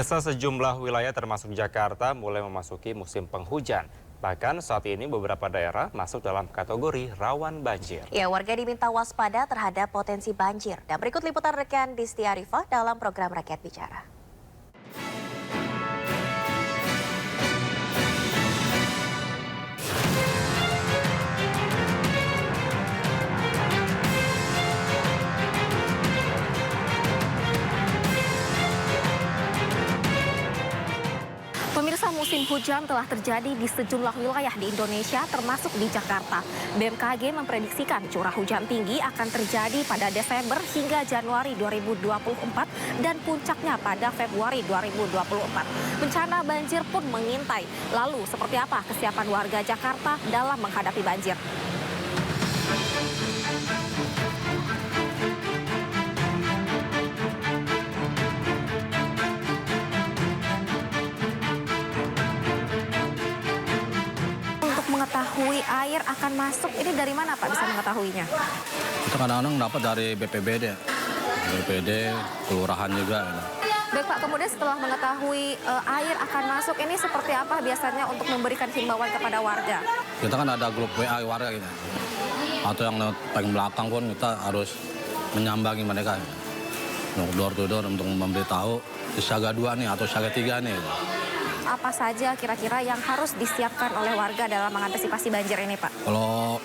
Pemirsa, sejumlah wilayah termasuk Jakarta mulai memasuki musim penghujan. Bahkan saat ini beberapa daerah masuk dalam kategori rawan banjir. Ya, warga diminta waspada terhadap potensi banjir. Dan berikut liputan rekan Disti Arifah dalam program Rakyat Bicara. Pemirsa, musim hujan telah terjadi di sejumlah wilayah di Indonesia termasuk di Jakarta. BMKG memprediksikan curah hujan tinggi akan terjadi pada Desember hingga Januari 2024 dan puncaknya pada Februari 2024. Bencana banjir pun mengintai. Lalu seperti apa kesiapan warga Jakarta dalam menghadapi banjir? Mengetahui air akan masuk, ini dari mana Pak bisa mengetahuinya? Kita kadang-kadang dapat dari BPBD, kelurahan juga. Baik Pak, kemudian setelah mengetahui air akan masuk, ini seperti apa biasanya untuk memberikan himbauan kepada warga? Kita kan ada grup WA warga gitu. Atau yang paling belakang pun kita harus menyambangi mereka. Door to door untuk memberitahu siaga 2 nih atau siaga 3 nih. Apa saja kira-kira yang harus disiapkan oleh warga dalam mengantisipasi banjir ini, Pak? Kalau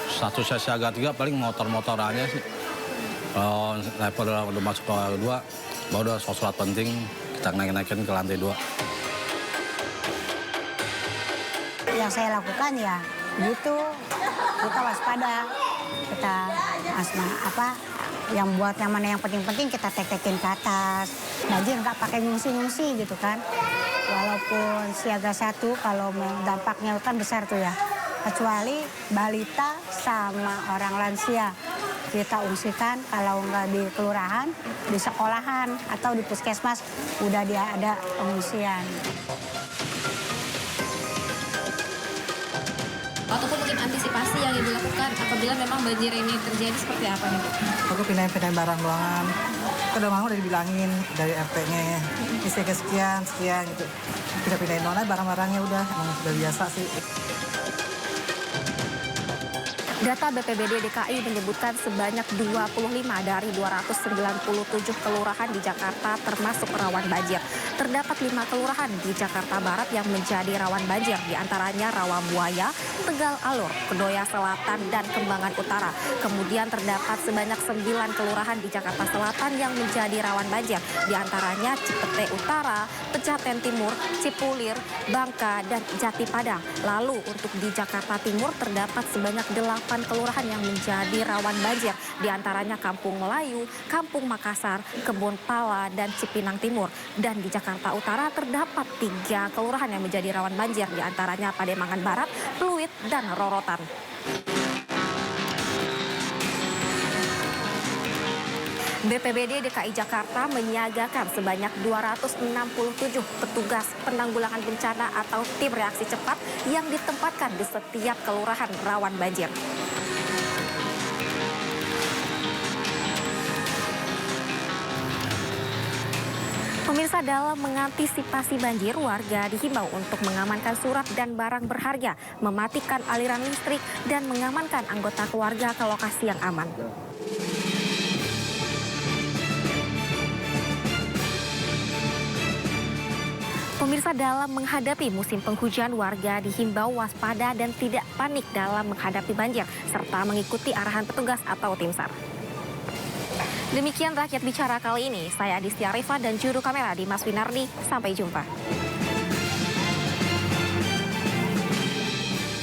satu siaga 3 paling motor-motor aja sih. Kalau level udah masuk ke 2, baru udah surat penting kita naikin ke lantai 2. Yang saya lakukan ya gitu, kita waspada, kita yang buat yang mana yang penting-penting kita tek-tekin ke atas. Banjir nggak pakai ngungsi-ngungsi gitu kan. Walaupun siaga 1 kalau dampaknya kan besar tuh ya. Kecuali balita sama orang lansia. Kita ungsikan kalau nggak di kelurahan, di sekolahan atau di puskesmas udah ada pengungsian. Ataupun mungkin antisipasi yang Ibu lakukan apabila memang banjir ini terjadi seperti apa nih, Bu? Aku pindahin barang ruangan. Udah mau udah dibilangin dari RT-nya, isi sekian gitu. Kita pindahin barang-barangnya udah, emang sudah biasa sih. Data BPBD DKI menyebutkan sebanyak 25 dari 297 kelurahan di Jakarta termasuk rawan banjir. Terdapat 5 kelurahan di Jakarta Barat yang menjadi rawan banjir, diantaranya Rawabuaya, Tegal Alur, Kedoya Selatan, dan Kembangan Utara. Kemudian terdapat sebanyak 9 kelurahan di Jakarta Selatan yang menjadi rawan banjir, diantaranya Cipete Utara, Pejaten Timur, Cipulir, Bangka, dan Jati Padang. Lalu untuk di Jakarta Timur terdapat sebanyak 8 kelurahan yang menjadi rawan banjir, diantaranya Kampung Melayu, Kampung Makassar, Kebun Pala, dan Cipinang Timur. Dan di Jakarta Utara terdapat 3 kelurahan yang menjadi rawan banjir, diantaranya Pademangan Barat, Pluit, dan Rorotan. BPBD DKI Jakarta menyiagakan sebanyak 267 petugas penanggulangan bencana atau tim reaksi cepat yang ditempatkan di setiap kelurahan rawan banjir. Pemirsa, dalam mengantisipasi banjir, warga dihimbau untuk mengamankan surat dan barang berharga, mematikan aliran listrik, dan mengamankan anggota keluarga ke lokasi yang aman. Pemirsa, dalam menghadapi musim penghujan, warga dihimbau waspada dan tidak panik dalam menghadapi banjir, serta mengikuti arahan petugas atau tim SAR. Demikian Rakyat Bicara kali ini. Saya Disti Arifah dan juru kamera Dimas Winardi. Sampai jumpa.